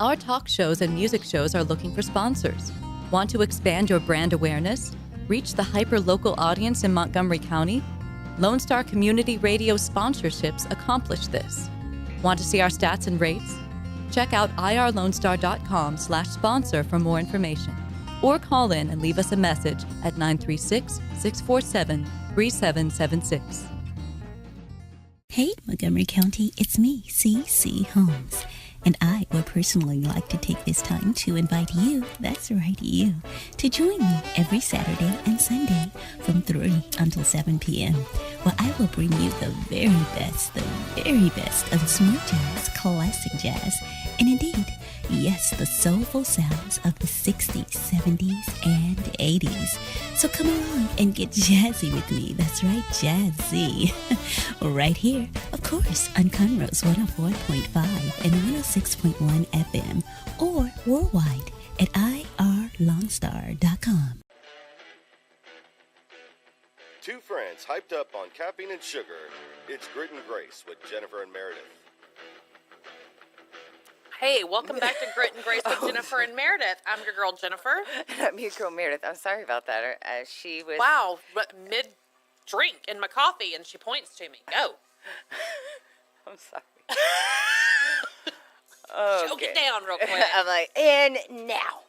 Our talk shows and music shows are looking for sponsors. Want to expand your brand awareness? Reach the hyper-local audience in Montgomery County? Lone Star Community Radio sponsorships accomplish this. Want to see our stats and rates? Check out irlonestar.com/sponsor for more information. Or call in and leave us a message at 936-647-3776. Hey, Montgomery County, it's me, C.C. Holmes. And I would personally like to take this time to invite you, that's right, you, to join me every Saturday and Sunday from 3 until 7 p.m., where I will bring you the very best of smooth jazz, classic jazz, and indeed, yes, the soulful sounds of the 60s, 70s, and 80s. So come along and get jazzy with me. That's right, jazzy. Right here, of course, on Conroe's 104.5 and 106.1 FM, or worldwide at irlonestar.com. Two friends hyped up on caffeine and sugar. It's Grit and Grace with Jennifer and Merideth. Hey, welcome back to Grit and Grace with Jennifer and Merideth. I'm your girl, Jennifer. And I'm your girl, Meredith. I'm sorry about that. She was... Wow, mid-drink in my coffee, and she points to me. Go. I'm sorry. Oh, choke it down real quick. I'm like, and now.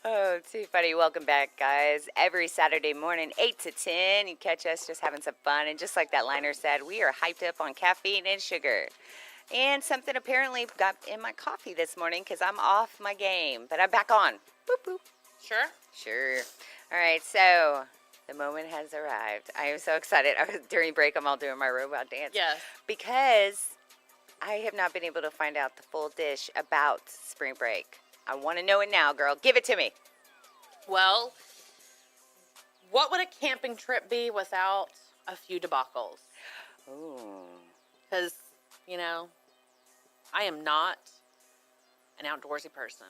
Oh, too funny. Welcome back, guys. Every Saturday morning, 8 to 10, you catch us just having some fun. And just like that liner said, we are hyped up on caffeine and sugar. And something apparently got in my coffee this morning because I'm off my game. But I'm back on. Boop, boop. Sure? Sure. All right, so the moment has arrived. I am so excited. During break, I'm all doing my robot dance. Yes. Because I have not been able to find out the full dish about spring break. I want to know it now, girl. Give it to me. Well, what would a camping trip be without a few debacles? Ooh. Because, you know, I am not an outdoorsy person.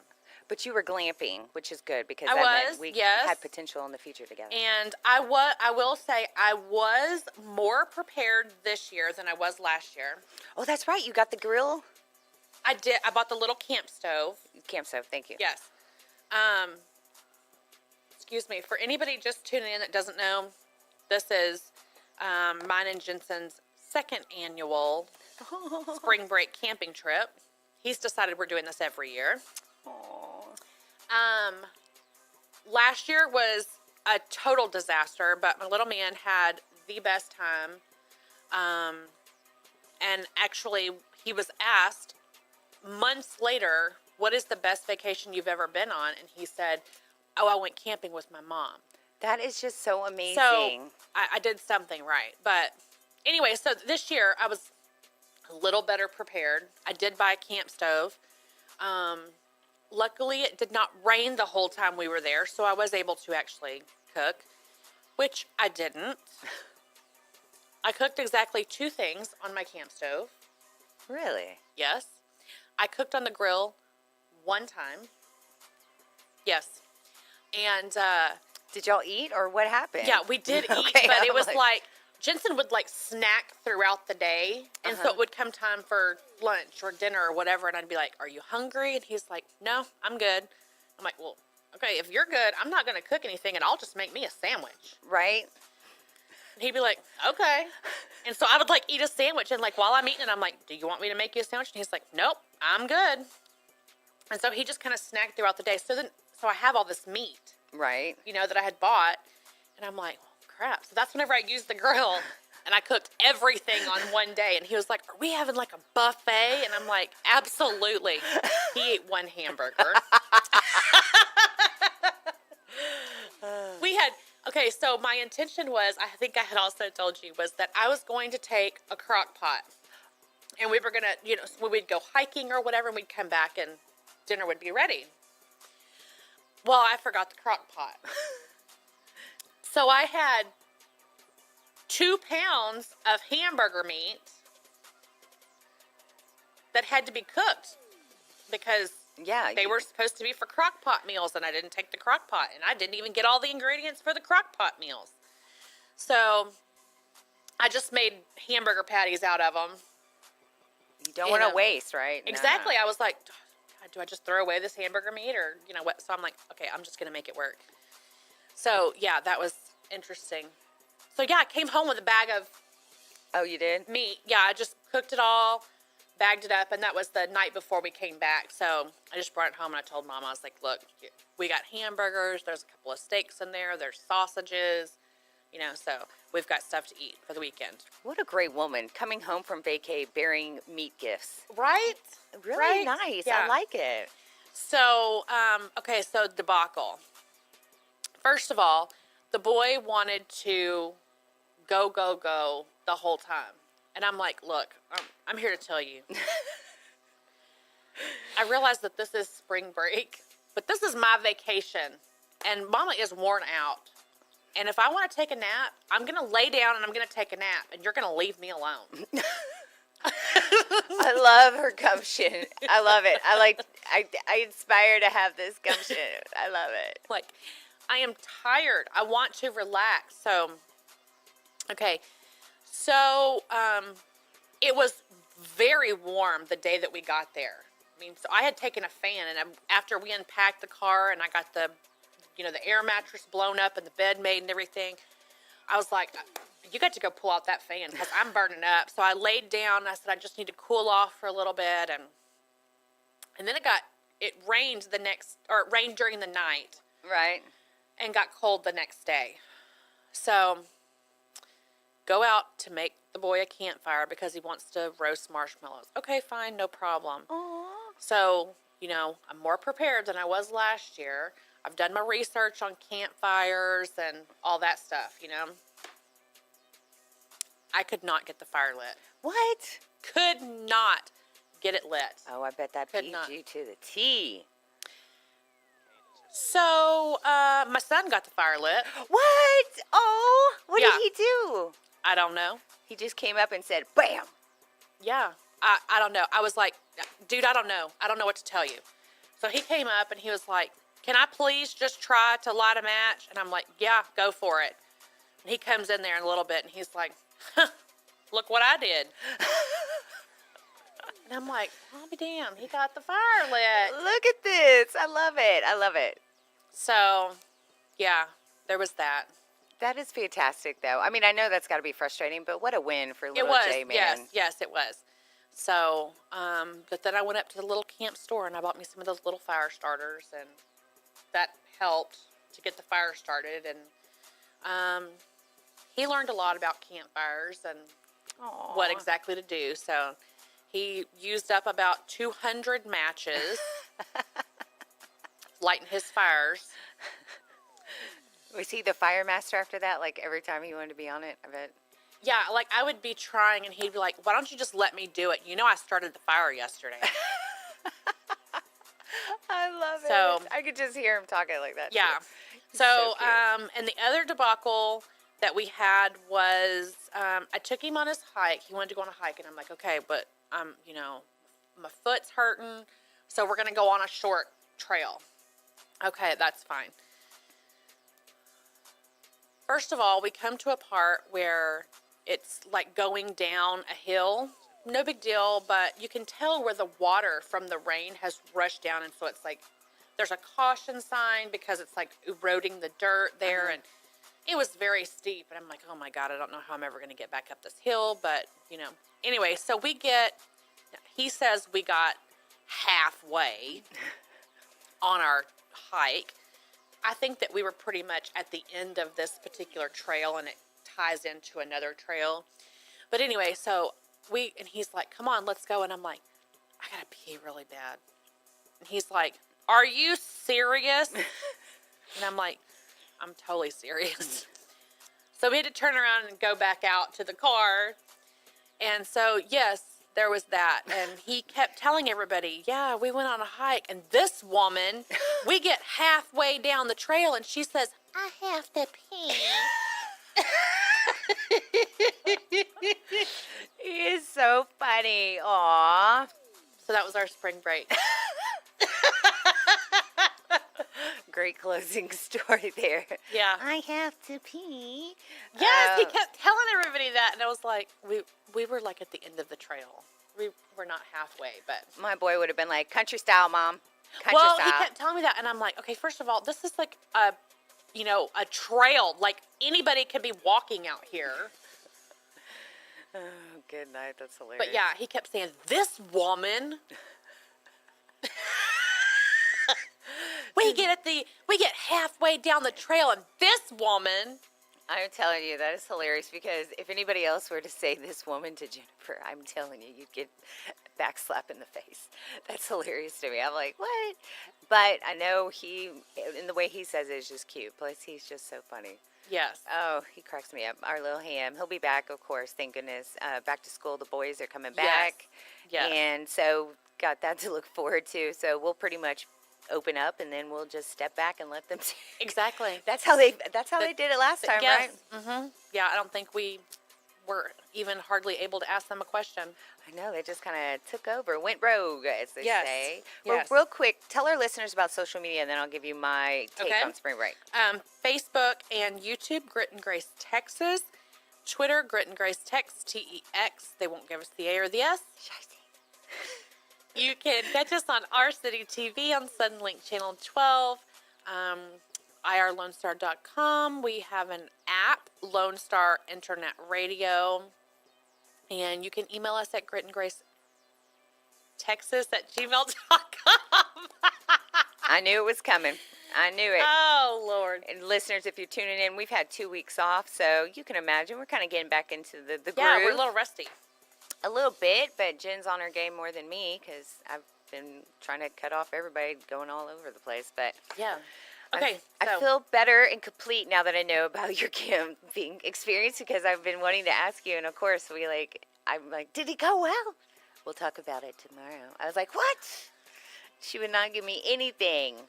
But you were glamping, which is good because I that was, meant we yes. had potential in the future together. And I will say I was more prepared this year than I was last year. Oh, that's right. You got the grill? I did. I bought the little camp stove. Camp stove, thank you. Yes. Excuse me. For anybody just tuning in that doesn't know, this is mine and Jensen's second annual spring break camping trip. He's decided we're doing this every year. Aww. Last year was a total disaster, but my little man had the best time. And actually, he was asked months later, what is the best vacation you've ever been on? And he said, oh, I went camping with my mom. That is just so amazing. So I did something right. But anyway, so this year I was a little better prepared. I did buy a camp stove. Luckily, it did not rain the whole time we were there, so I was able to actually cook, which I didn't. I cooked exactly 2 things on my camp stove. Really? Yes. I cooked on the grill 1 time. Yes. And did y'all eat or what happened? yeah, we did eat, Okay, but it I'm was like Jensen would like snack throughout the day, and so it would come time for lunch or dinner or whatever, and I'd be like, are you hungry? And he's like, no, I'm good. I'm like, well, okay, if you're good, I'm not going to cook anything, and I'll just make me a sandwich. Right? And he'd be like, okay. And so I would like eat a sandwich, and like while I'm eating it, I'm like, do you want me to make you a sandwich? And he's like, nope, I'm good. And so he just kind of snacked throughout the day. So I have all this meat, Right. you know, that I had bought, and I'm like, crap. So that's whenever I used the grill, and I cooked everything on one day. And he was like, are we having like a buffet? And I'm like, absolutely. He ate 1 hamburger. Okay, so my intention was, I think I had also told you, was that I was going to take a crock pot. And we were going to, you know, we'd go hiking or whatever, and we'd come back and dinner would be ready. Well, I forgot the crock pot. So I had 2 pounds of hamburger meat that had to be cooked because they were supposed to be for crock pot meals, and I didn't take the crock pot, and I didn't even get all the ingredients for the crock pot meals. So I just made hamburger patties out of them You don't want to waste, right? Exactly. I was like, do I just throw away this hamburger meat or, what? So I'm like, okay, I'm just going to make it work. So, yeah, that was interesting. So, yeah, I came home with a bag of Oh, you did? meat. Yeah, I just cooked it all, bagged it up, and that was the night before we came back. So I just brought it home, and I told Mom, I was like, look, we got hamburgers. There's a couple of steaks in there. There's sausages, so we've got stuff to eat for the weekend. What a great woman, coming home from vacay bearing meat gifts. Right? Really nice. Yeah. I like it. So, okay, so debacle. First of all, the boy wanted to go the whole time. And I'm like, look, I'm here to tell you. I realize that this is spring break, but this is my vacation. And Mama is worn out. And if I want to take a nap, I'm going to lay down and I'm going to take a nap. And you're going to leave me alone. I love her gumption. I love it. I aspire to have this gumption. I love it. Like, I am tired. I want to relax. So, okay. So, it was very warm the day that we got there. I mean, so I had taken a fan, and after we unpacked the car and I got the air mattress blown up and the bed made and everything, I was like, you got to go pull out that fan because I'm burning up. So I laid down and I said, I just need to cool off for a little bit. And then it rained rained during the night. Right. And got cold the next day. So go out to make the boy a campfire because he wants to roast marshmallows. Okay, fine, no problem. Aww. So, I'm more prepared than I was last year. I've done my research on campfires and all that stuff, I could not get the fire lit. What? Could not get it lit. Oh, I bet that Could peeved not. you to the T. So, my son got the fire lit. What? Oh, what Yeah. did he do? I don't know. He just came up and said, bam. Yeah. I don't know. I was like, dude, I don't know. I don't know what to tell you. So he came up and he was like, can I please just try to light a match? And I'm like, yeah, go for it. And he comes in there in a little bit and he's like, look what I did. And I'm like, I'll be damned. He got the fire lit. Look at this. I love it. I love it. So, yeah, there was that. That is fantastic, though. I mean, I know that's got to be frustrating, but what a win for little It was. J, man. Yes, it was. So, but then I went up to the little camp store and I bought me some of those little fire starters, and that helped to get the fire started. And he learned a lot about campfires and Aww. what exactly to do. So he used up about 200 matches lighting his fires. Was he the fire master after that? Like every time he wanted to be on it, I bet. Yeah, like I would be trying and he'd be like, why don't you just let me do it? I started the fire yesterday. I love So- it. I could just hear him talking like that. Yeah. too. So, cute. and the other debacle that we had was, I took him on his hike. He wanted to go on a hike, and I'm like, okay, but my foot's hurting, so we're gonna go on a short trail. Okay, that's fine. First of all, we come to a part where it's like going down a hill. No big deal, but you can tell where the water from the rain has rushed down, and so it's like there's a caution sign because it's like eroding the dirt there, and it was very steep. And I'm like, oh my God, I don't know how I'm ever going to get back up this hill, but Anyway, so he says we got halfway on our hike. I think that we were pretty much at the end of this particular trail, and it ties into another trail. But anyway, so and he's like, come on, let's go. And I'm like, I gotta pee really bad. And he's like, are you serious? And I'm like, I'm totally serious. So we had to turn around and go back out to the car. And so, yes, there was that. And he kept telling everybody, yeah, we went on a hike. And this woman, we get halfway down the trail and she says, I have to pee. He is so funny. Aw. So that was our spring break. Great closing story there. Yeah. I have to pee. Yes, he kept telling everybody that. And I was like, we were like at the end of the trail. We were not halfway, but. My boy would have been like, country style, Mom. Country Well, style. he kept telling me that, and I'm like, okay, first of all, this is like a trail. Like, anybody could be walking out here. Oh, good night. That's hilarious. But yeah, he kept saying, this woman. we get halfway down the trail, and this woman. I'm telling you, that is hilarious, because if anybody else were to say this woman to Jennifer, I'm telling you, you'd get a backslap in the face. That's hilarious to me. I'm like, what? But I know in the way he says it is just cute. Plus, he's just so funny. Yes. Oh, he cracks me up. Our little ham. He'll be back, of course. Thank goodness. Back to school. The boys are coming back. Yes. And so got that to look forward to. So we'll pretty much open up, and then we'll just step back and let them Exactly. That's how they did it last time, yes. right? Mm-hmm. Yeah, I don't think we were even hardly able to ask them a question. I know, they just kind of took over, went rogue, as they say. Yes. Well, real quick, tell our listeners about social media, and then I'll give you my take on spring break. Facebook and YouTube, Grit and Grace Texas. Twitter, Grit and Grace Tex, TEX. They won't give us the A or the S. You can catch us on Our City TV on Suddenlink Channel 12, irlonestar.com. We have an app, Lone Star Internet Radio. And you can email us at gritandgracetexas@gmail.com. I knew it was coming. I knew it. Oh, Lord. And listeners, if you're tuning in, we've had 2 weeks off, so you can imagine we're kind of getting back into the groove. Yeah, we're a little rusty. A little bit, but Jen's on her game more than me, because I've been trying to cut off everybody going all over the place. But yeah. Okay. I feel better and complete now that I know about your camping experience, because I've been wanting to ask you, and of course I'm like, did it go well? We'll talk about it tomorrow. I was like, what? She would not give me anything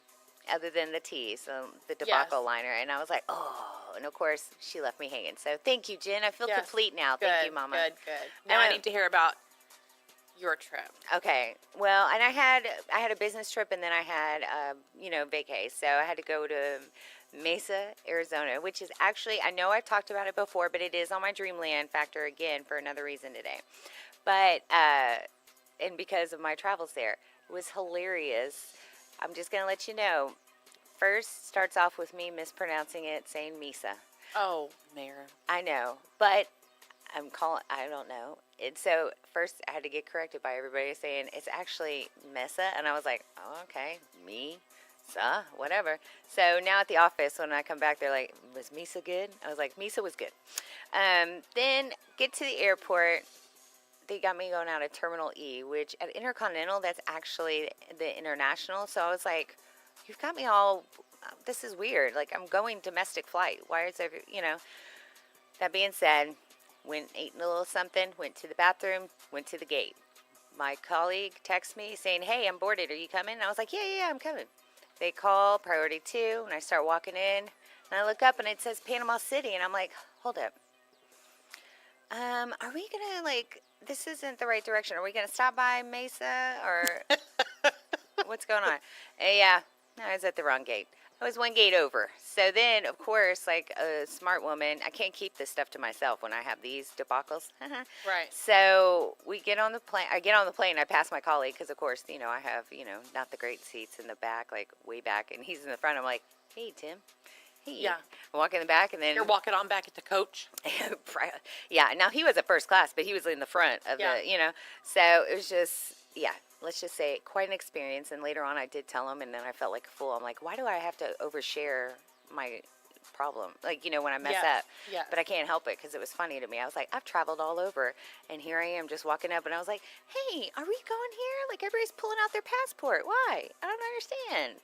other than the tea, so the debacle liner, and I was like, oh, and of course she left me hanging. So thank you, Jen. I feel complete now. Good, thank you, Mama. Good. Now I need to hear about your trip. Okay. Well, and I had a business trip, and then I had vacay. So I had to go to Mesa, Arizona, which is actually, I know I've talked about it before, but it is on my Dreamland factor again for another reason today. But and because of my travels there, it was hilarious. I'm just going to let you know. First starts off with me mispronouncing it, saying Mesa. Oh, Mayor. I know, but I don't know. And so first I had to get corrected by everybody saying it's actually Mesa. And I was like, oh, okay, whatever. So now at the office, when I come back, they're like, was Mesa good? I was like, Mesa was good. Then get to the airport. They got me going out of Terminal E, which at Intercontinental, that's actually the international. So I was like, you've got me all, this is weird. Like, I'm going domestic flight. Why is there, That being said, ate a little something, went to the bathroom, went to the gate. My colleague texted me saying, hey, I'm boarded. Are you coming? And I was like, yeah, I'm coming. They call priority 2, and I start walking in. And I look up, and it says Panama City. And I'm like, hold up. Are we going to, this isn't the right direction. Are we going to stop by Mesa, or what's going on? Yeah, no, I was at the wrong gate. I was one gate over. So then, of course, like a smart woman, I can't keep this stuff to myself when I have these debacles. Right. So we get on the plane. I get on the plane. I pass my colleague because, of course, I have, not the great seats in the back, like way back. And he's in the front. I'm like, hey, Tim. Hey. Yeah. I walk in the back, and then You're walking on back at the coach. Yeah. Now, he was at first class, but he was in the front of the, So it was just, let's just say quite an experience. And later on, I did tell him, and then I felt like a fool. I'm like, why do I have to overshare my problem? When I mess up. Yeah. But I can't help it because it was funny to me. I was like, I've traveled all over, and here I am just walking up, and I was like, hey, are we going here? Like, everybody's pulling out their passport. Why? I don't understand.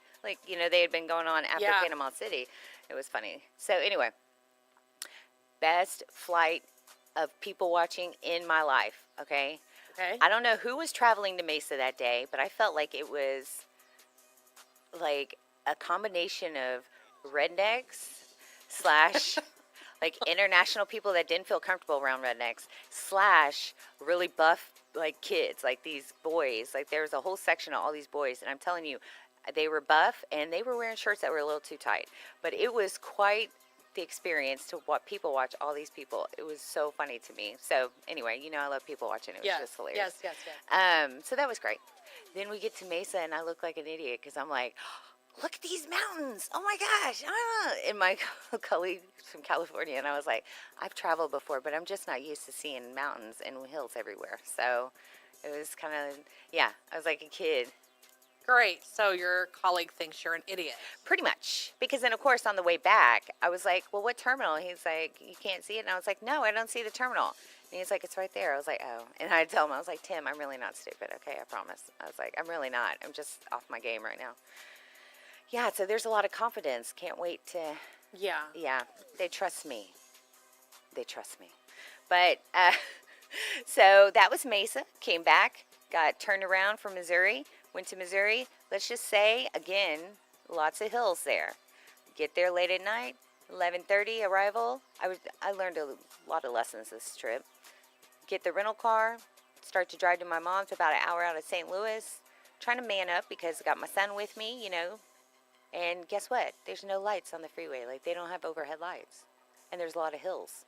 They had been going on after Panama City. It was funny. So anyway, best flight of people watching in my life, okay? Okay. I don't know who was traveling to Mesa that day, but I felt like it was like a combination of rednecks / international people that didn't feel comfortable around rednecks / really buff kids, these boys. There was a whole section of all these boys, and I'm telling you, they were buff and they were wearing shirts that were a little too tight. But it was quite the experience to what people watch all these people. It was so funny to me. So anyway, I love people watching. It was just hilarious. Yes. So that was great. Then we get to Mesa, and I look like an idiot because I'm like, look at these mountains. Oh my gosh. And my colleague from California, and I was like, I've traveled before, but I'm just not used to seeing mountains and hills everywhere. So it was kind of, I was like a kid. Great. So your colleague thinks you're an idiot. Pretty much. Because then, of course, on the way back, I was like, well, what terminal? He's like, you can't see it. And I was like, no, I don't see the terminal. And he's like, it's right there. I was like, oh. And I tell him, I was like, Tim, I'm really not stupid. Okay, I promise. I was like, I'm really not. I'm just off my game right now. Yeah, so there's a lot of confidence. Can't wait to... Yeah, they trust me. But, so that was Mesa. Came back, got turned around from Missouri, went to Missouri. Let's just say, again, lots of hills there. Get there late at night, 11:30 arrival. I learned a lot of lessons this trip. Get the rental car, start to drive to my mom's, about an hour out of St. Louis. Trying to man up because I got my son with me, And guess what? There's no lights on the freeway. Like, they don't have overhead lights. And there's a lot of hills.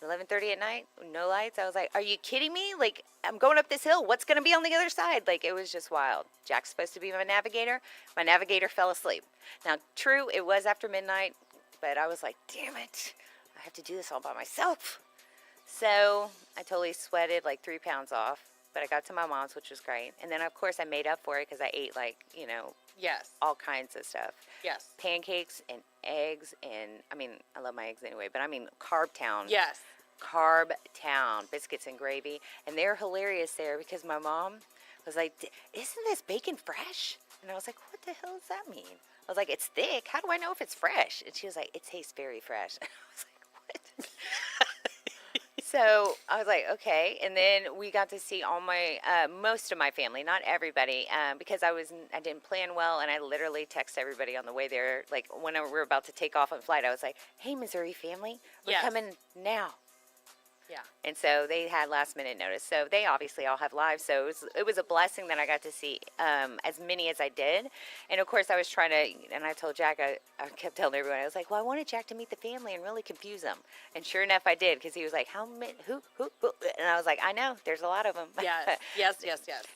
11:30 at night, no lights. I was like, are you kidding me? Like, I'm going up this hill. What's going to be on the other side? Like, it was just wild. Jack's supposed to be my navigator. My navigator fell asleep. Now, true, it was after midnight, but I was like, damn it. I have to do this all by myself. So I totally sweated like 3 pounds off. But I got to my mom's, which was great. And then, of course, I made up for it because I ate, Yes. all kinds of stuff. Yes. Pancakes and eggs and, I love my eggs anyway, but Carb Town. Yes. Carb Town, biscuits and gravy. And they're hilarious there because my mom was like, isn't this bacon fresh? And I was like, what the hell does that mean? I was like, it's thick. How do I know if it's fresh? And she was like, it tastes very fresh. And I was like, what? So I was like, okay. And then we got to see all my, most of my family, not everybody, because I didn't plan well. And I literally text everybody on the way there. Like when we were about to take off on flight, I was like, hey, Missouri family, we're coming now. Yeah. And so they had last minute notice. So they obviously all have lives. So it was a blessing that I got to see as many as I did. And of course I was trying to, and I told Jack, I kept telling everyone, I was like, well, I wanted Jack to meet the family and really confuse them. And sure enough, I did, because he was like, how many, who? And I was like, I know, there's a lot of them. Yes.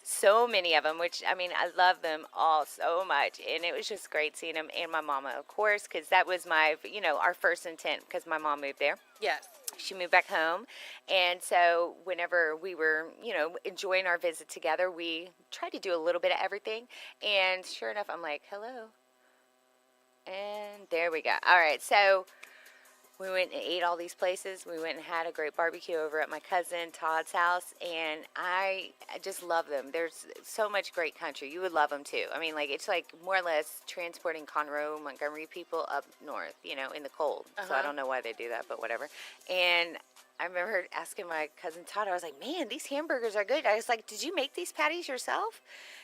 So many of them, which, I love them all so much. And it was just great seeing them and my mama, of course, because that was my, our first intent, because my mom moved there. Yes. She moved back home, and so whenever we were, enjoying our visit together, we tried to do a little bit of everything, and sure enough, I'm like, hello, and there we go. All right, so we went and ate all these places. We went and had a great barbecue over at my cousin Todd's house, and I just love them. There's so much great country. You would love them, too. It's like more or less transporting Conroe, Montgomery people up north, in the cold. So I don't know why they do that, but whatever. And I remember asking my cousin Todd, I was like, man, these hamburgers are good. I was like, did you make these patties yourself?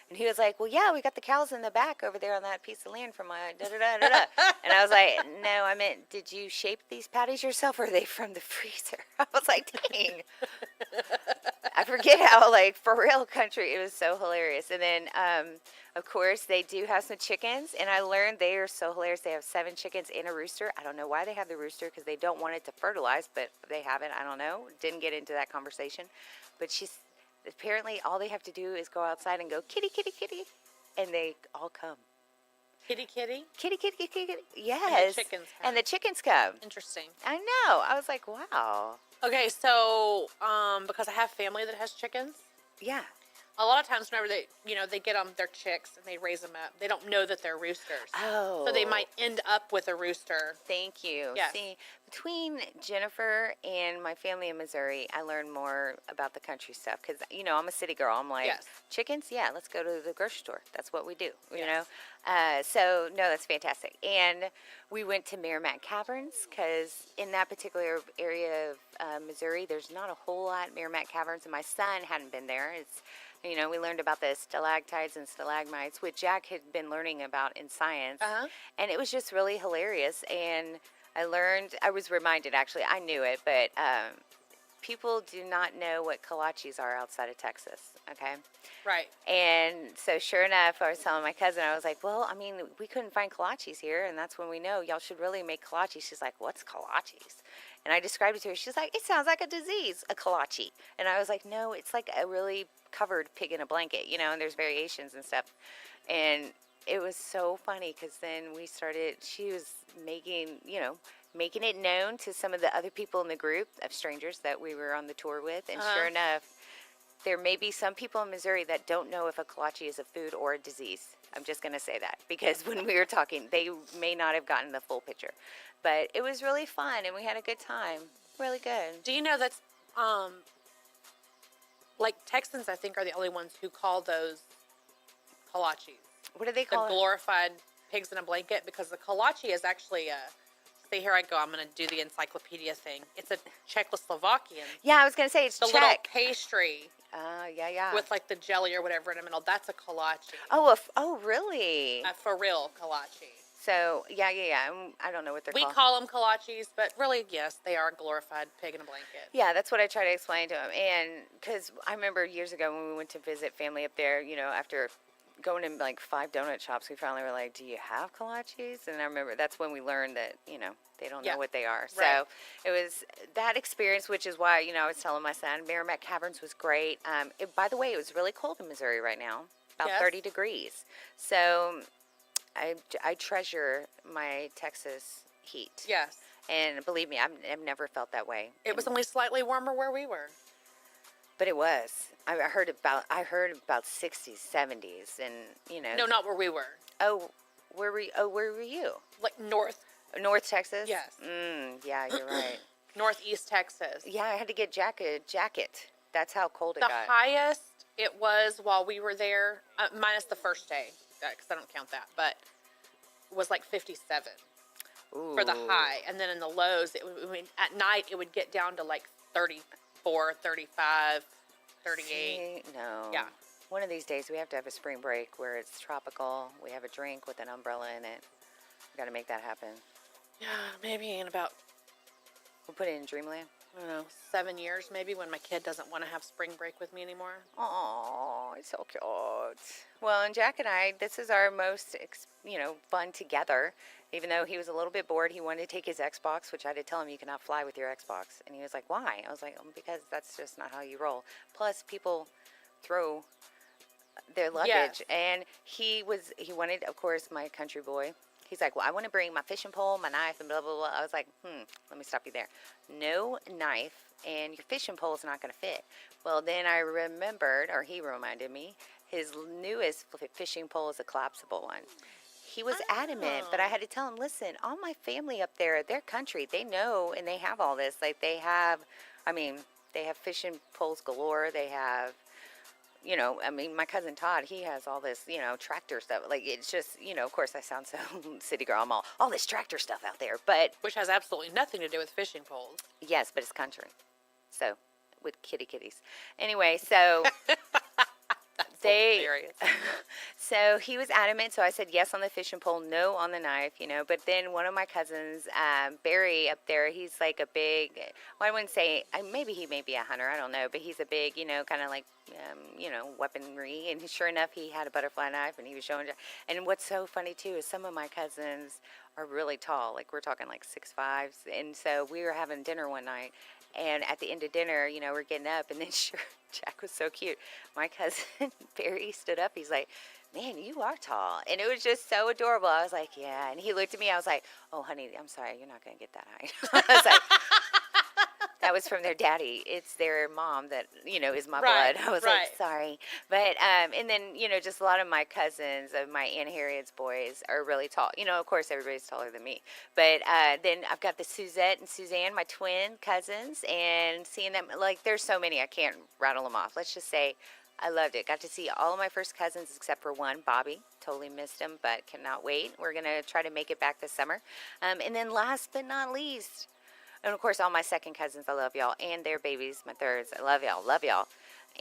And he was like, well, yeah, we got the cows in the back over there on that piece of land from my da-da-da-da-da. And I was like, no, I meant, did you shape these patties yourself, or are they from the freezer? I was like, dang. I forget how, for real country, it was so hilarious. And then, of course, they do have some chickens, and I learned they are so hilarious. They have 7 chickens and a rooster. I don't know why they have the rooster, because they don't want it to fertilize, but they have it. I don't know. Didn't get into that conversation. But apparently all they have to do is go outside and go, kitty, kitty, kitty, and they all come. Kitty, kitty? Kitty, kitty, kitty, kitty. Yes. And the chickens come. Interesting. I know. I was like, wow. Okay, so because I have family that has chickens. Yeah. A lot of times whenever they get them, they're chicks, and they raise them up. They don't know that they're roosters. Oh. So they might end up with a rooster. Thank you. Yes. See, between Jennifer and my family in Missouri, I learned more about the country stuff. Because, I'm a city girl. I'm like, yes. Chickens? Yeah, let's go to the grocery store. That's what we do, you Yes. know? So, no, that's fantastic. And we went to Merrimack Caverns, because in that particular area of Missouri, there's not a whole lot Merrimack Caverns, and my son hadn't been there. It's we learned about the stalactites and stalagmites, which Jack had been learning about in science. And it was just really hilarious. And I was reminded, actually, I knew it, but people do not know what kolaches are outside of Texas, okay? Right. And so sure enough, I was telling my cousin, I was like, well, I mean, we couldn't find kolaches here, and that's when we know y'all should really make kolaches. She's like, what's kolaches? And I described it to her. She's like, it sounds like a disease, a kolache. And I was like, no, it's like a really covered pig in a blanket, and there's variations and stuff. And it was so funny because then she was making it known to some of the other people in the group of strangers that we were on the tour with. And sure enough, there may be some people in Missouri that don't know if a kolache is a food or a disease. I'm just going to say that because when we were talking, they may not have gotten the full picture. But it was really fun, and we had a good time. Really good. Do you know that's, like Texans, I think, are the only ones who call those kolaches. What do they The call it? glorified pigs in a blanket, because the kolache is actually see, here I go. I'm going to do the encyclopedia thing. It's a Czechoslovakian. Yeah, I was going to say it's the Czech. little pastry Yeah. with like the jelly or whatever in the middle. That's a kolache. Oh, really? A for real kolache. So, yeah. I don't know what they're We called. call them kolaches, but really, yes, they are a glorified pig in a blanket. Yeah, that's what I try to explain to them. And because I remember years ago when we went to visit family up there, after going in like 5 donut shops, we finally were like, do you have kolaches? And I remember that's when we learned that, they don't know what they are. Right. So it was that experience, which is why, I was telling my son, Merrimack Caverns was great. By the way, it was really cold in Missouri right now, about 30 degrees. So I treasure my Texas heat. Yes. And believe me, I've never felt that way. It was only slightly warmer where we were. But it was. I heard about 60s, 70s, and No, not where we were. Oh, where were you? Like North Texas? Yes. Yeah, you're right. Northeast Texas. Yeah, I had to get jacket. That's how cold it The got. highest it was while we were there, minus the first day, because I don't count that, but was like 57 for the high. And then in the lows, at night, it would get down to like 34, 35, 38. See, no. Yeah. One of these days, we have to have a spring break where it's tropical. We have a drink with an umbrella in it. We got to make that happen. Yeah, maybe in about, We'll put it in Dreamland. I don't know, 7 years maybe, when my kid doesn't want to have spring break with me anymore. Oh, it's so cute. Well, and Jack and I, this is our most, fun together. Even though he was a little bit bored, he wanted to take his Xbox, which I had to tell him you cannot fly with your Xbox. And he was like, why? I was like, because that's just not how you roll. Plus, people throw their luggage. Yes. And he wanted, of course, my country boy. He's like, well, I want to bring my fishing pole, my knife, and blah, blah, blah. I was like, let me stop you there. No knife, and your fishing pole is not going to fit. Well, then I remembered, or he reminded me, his newest fishing pole is a collapsible one. He was adamant, but I had to tell him, listen, all my family up there, their country, they know, and they have all this. Like, they have fishing poles galore. They have, my cousin Todd, he has all this, tractor stuff. Like, it's just, of course, I sound so city girl. I'm all this tractor stuff out there. But Which has absolutely nothing to do with fishing poles. yes, but it's country. So, with kitties. Anyway, so That's hilarious. So he was adamant. So I said yes on the fishing pole, no on the knife, But then one of my cousins, Barry up there, he's like a big, well, I wouldn't say, maybe he may be a hunter, I don't know, but he's a big, kind of like, weaponry. And sure enough, he had a butterfly knife and he was showing. And what's so funny too is some of my cousins are really tall. Like we're talking like 6'5". And so we were having dinner one night. And at the end of dinner, we're getting up, and then sure, Jack was so cute. My cousin Barry stood up. He's like, man, you are tall. And it was just so adorable. I was like, yeah. And he looked at me. I was like, oh, honey, I'm sorry. You're not going to get that high. I was like, that was from their daddy. It's their mom that, is my blood. I was like, sorry. But, and then, just a lot of my cousins, my Aunt Harriet's boys are really tall. Of course, everybody's taller than me. But then I've got the Suzette and Suzanne, my twin cousins, and seeing them, like, there's so many, I can't rattle them off. Let's just say I loved it. Got to see all of my first cousins except for one, Bobby. Totally missed him, but cannot wait. We're going to try to make it back this summer. And then last but not least, and of course, all my second cousins, I love y'all, and their babies, my thirds, I love y'all.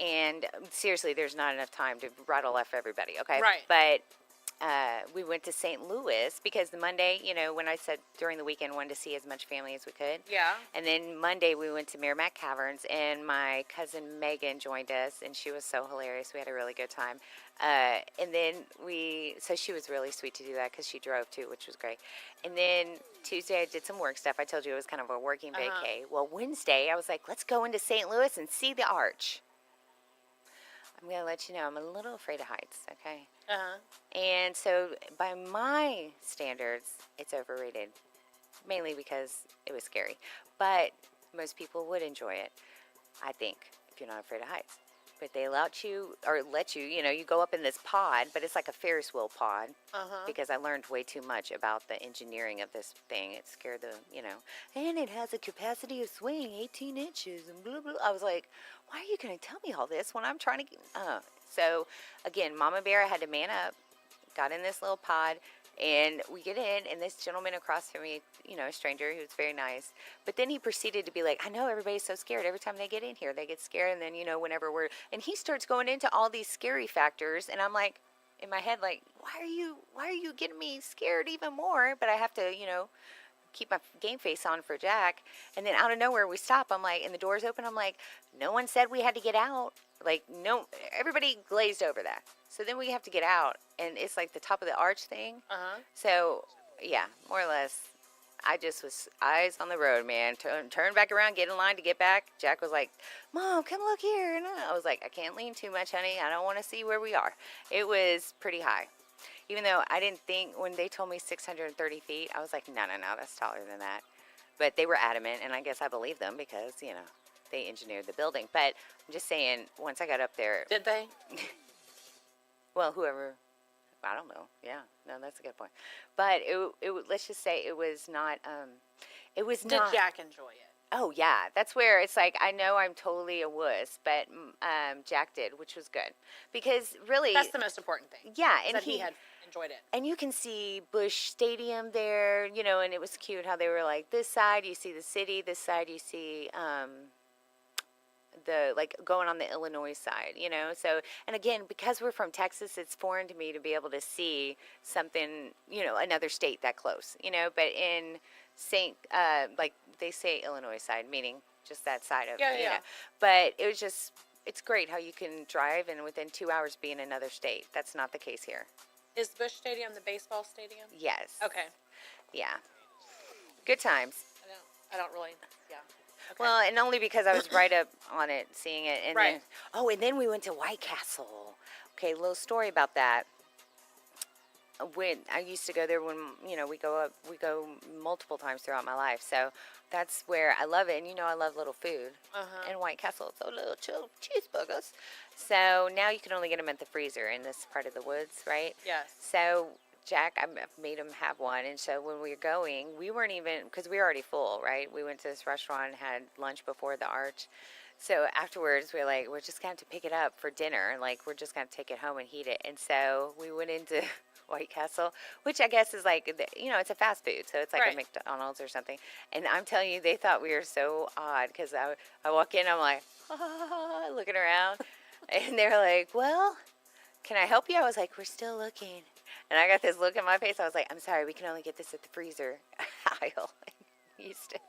And seriously, there's not enough time to rattle off everybody, okay? Right. But we went to St. Louis because the Monday, when I said during the weekend, wanted to see as much family as we could. Yeah. And then Monday we went to Merrimack Caverns, and my cousin Megan joined us, and she was so hilarious. We had a really good time. And then so she was really sweet to do that because she drove too, which was great. And then Tuesday I did some work stuff. I told you it was kind of a working vacay. Well, Wednesday I was like, let's go into St. Louis and see the Arch. I'm going to let you know, I'm a little afraid of heights, okay? And so by my standards, it's overrated, mainly because it was scary. But most people would enjoy it, I think, if you're not afraid of heights. But they let you, you go up in this pod, but it's like a Ferris wheel pod. Because I learned way too much about the engineering of this thing. It scared and it has a capacity of swing 18 inches and blah, blah. I was like, why are you going to tell me all this when I'm trying to get, So, again, Mama Bear had to man up, got in this little pod, and we get in, and this gentleman across from me, a stranger who was very nice, but then he proceeded to be like, I know everybody's so scared. Every time they get in here, they get scared, and then, whenever and he starts going into all these scary factors, and I'm like, in my head, like, why are you getting me scared even more? But I have to, keep my game face on for Jack. And then out of nowhere, we stop. I'm like, and the door's open. I'm like, no one said we had to get out. Like, no, everybody glazed over that. So then we have to get out, and it's like the top of the arch thing. So, yeah, more or less, I just was eyes on the road, man. Turn back around, get in line to get back. Jack was like, Mom, come look here. And I was like, I can't lean too much, honey. I don't want to see where we are. It was pretty high. Even though I didn't think, when they told me 630 feet, I was like, no, that's taller than that. But they were adamant, and I guess I believed them because, they engineered the building. But I'm just saying, once I got up there. Did they? Well, whoever, I don't know. Yeah, no, that's a good point. But let's just say it was not, Did Jack enjoy it? Oh, yeah. That's where it's like, I know I'm totally a wuss, but Jack did, which was good. Because really. That's the most important thing. Yeah. And that he had enjoyed it. And you can see Busch Stadium there, and it was cute how they were like, this side you see the city, this side you see going on the Illinois side, So, and again, because we're from Texas, it's foreign to me to be able to see something, another state that close, But in like they say Illinois side, meaning just that side of, yeah. But it was just, it's great how you can drive and within 2 hours be in another state. That's not the case here. Is Busch Stadium the baseball stadium? Yes. Okay. Yeah. Good times. I don't really, yeah. Okay. Well, and only because I was right up on it, seeing it. And right. And then we went to White Castle. Okay, a little story about that. When I used to go there when, we go multiple times throughout my life. So that's where I love it. And, I love little food. And White Castle, so little cheeseburgers. So now you can only get them at the freezer in this part of the woods, right? Yes. So Jack, I made him have one. And so when we were going, we weren't even, because we were already full, right? We went to this restaurant and had lunch before the Arch. So afterwards, we were like, we're just going to pick it up for dinner. Like, we're just going to take it home and heat it. And so we went into White Castle, which I guess is like, it's a fast food. So it's like a McDonald's or something. And I'm telling you, they thought we were so odd because I walk in, I'm like, looking around. And they're like, well, can I help you? I was like, we're still looking. And I got this look in my face. I was like, I'm sorry, we can only get this at the freezer aisle in Houston.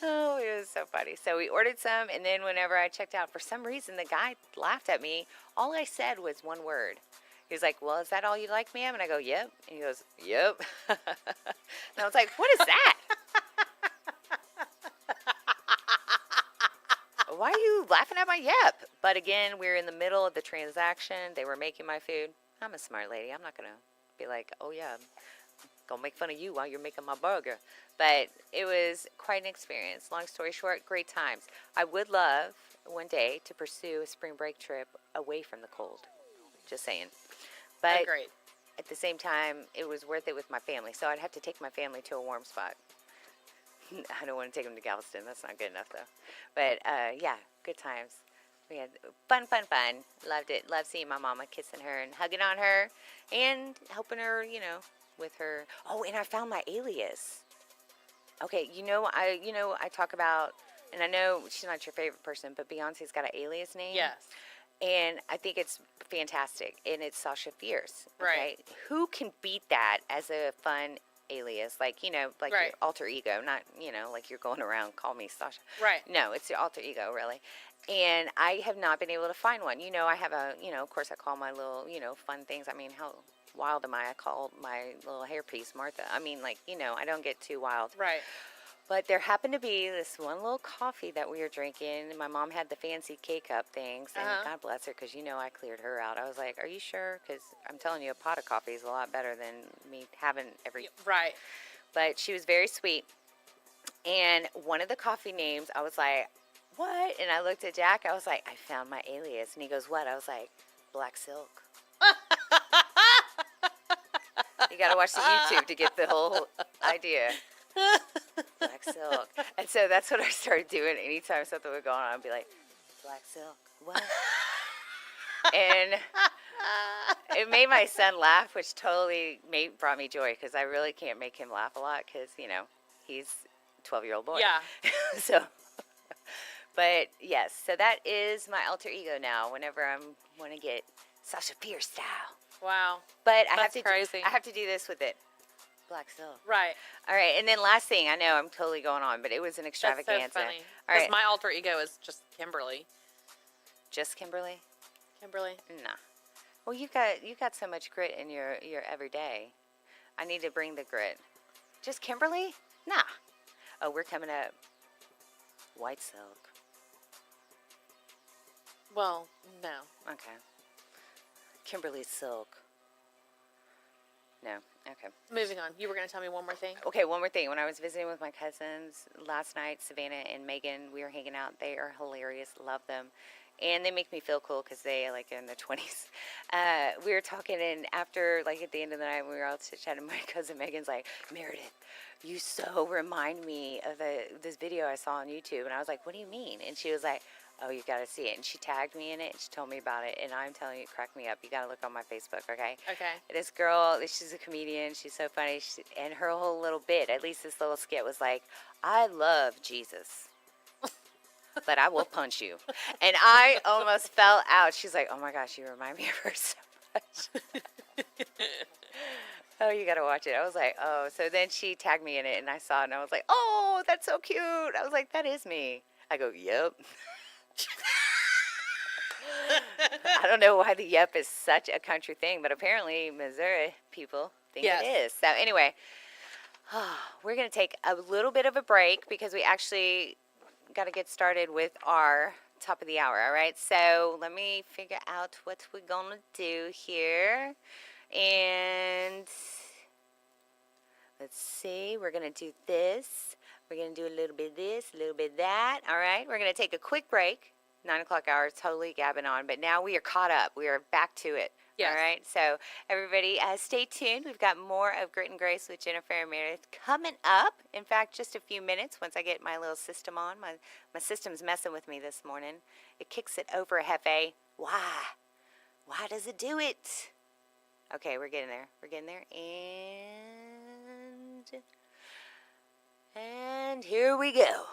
Oh, it was so funny. So we ordered some, and then whenever I checked out, for some reason, the guy laughed at me. All I said was one word. He was like, well, is that all you like, ma'am? And I go, yep. And he goes, yep. And I was like, what is that? Why are you laughing at my yep? But again, we're in the middle of the transaction. They were making my food. I'm a smart lady. I'm not going to be like, oh, yeah, I'm going to make fun of you while you're making my burger. But it was quite an experience. Long story short, great times. I would love one day to pursue a spring break trip away from the cold. Just saying. But Agreed. At the same time, it was worth it with my family. So I'd have to take my family to a warm spot. I don't want to take them to Galveston. That's not good enough, though. But, yeah, good times. We had fun. Loved it. Loved seeing my mama, kissing her and hugging on her and helping her, with her. Oh, and I found my alias. Okay, I talk about, and I know she's not your favorite person, but Beyonce's got an alias name. Yes. And I think it's fantastic. And it's Sasha Fierce. Right. Who can beat that as a fun alias? Like, you know, like your Right. alter ego, not, you know, like you're going around, call me Sasha. Right. No, it's your alter ego, really. And I have not been able to find one. You know, I have a, you know, of course I call my little, you know, fun things. I mean, how wild am I? I called my little hairpiece Martha. I mean, like, you know, I don't get too wild. Right. But there happened to be this one little coffee that we were drinking. My mom had the fancy K-cup things, and God bless her, because, you know, I cleared her out. I was like, are you sure? Because I'm telling you, a pot of coffee is a lot better than me having every... Right. But she was very sweet. And one of the coffee names, I was like, what? And I looked at Jack. I was like, I found my alias. And he goes, what? I was like, Black Silk. You got to watch the YouTube to get the whole idea. Black Silk. And so that's what I started doing. Anytime something would go on, I'd be like, Black Silk. What? And it made my son laugh, which totally brought me joy, because I really can't make him laugh a lot because, you know, he's a 12-year-old boy. Yeah. So, but yes, so that is my alter ego now whenever I want to get Sasha Fierce style. Wow. But I That's crazy. I have to do this with it. Black Silk. Right. All right, and then last thing, I know I'm totally going on, but it was an That's extravaganza. so funny. All Because right, my alter ego is just Kimberly. just Kimberly? Kimberly. Nah. Well, you've got so much grit in your everyday. I need to bring the grit. Just Kimberly? Nah. Oh, we're coming up. White Silk. Well, no. Okay. Kimberly Silk. No. Okay. Moving on. You were going to tell me one more thing? Okay, one more thing. When I was visiting with my cousins last night, Savannah and Megan, we were hanging out. They are hilarious. Love them. And they make me feel cool because they like in their 20s. We were talking, and after, like at the end of the night, we were all chit-chatting. My cousin Megan's like, Meredith, you so remind me of this video I saw on YouTube. And I was like, what do you mean? And she was like, oh, you got to see it. And she tagged me in it, and she told me about it. And I'm telling you, it cracked me up. You got to look on my Facebook, okay? Okay. This girl, she's a comedian. She's so funny. And her whole little bit, at least this little skit, was like, I love Jesus, but I will punch you. And I almost fell out. She's like, oh my gosh, you remind me of her so much. Oh, you got to watch it. I was like, oh. So then she tagged me in it, and I saw it, and I was like, oh, that's so cute. I was like, that is me. I go, yep. I don't know why the yep is such a country thing, but apparently Missouri people think Yes. it is. So anyway, we're going to take a little bit of a break because we actually got to get started with our top of the hour, all right? So let me figure out what we're going to do here. And let's see, we're going to do this. We're going to do a little bit of this, a little bit of that, all right? We're going to take a quick break. 9 o'clock hour, totally gabbing on, but now we are caught up. We are back to it. Yes. All right, so everybody stay tuned. We've got more of Grit and Grace with Jennifer and Merideth coming up. In fact, just a few minutes once I get my little system on. My system's messing with me this morning. It kicks it over, Hefe. Why? Why does it do it? Okay, we're getting there. We're getting there. And here we go.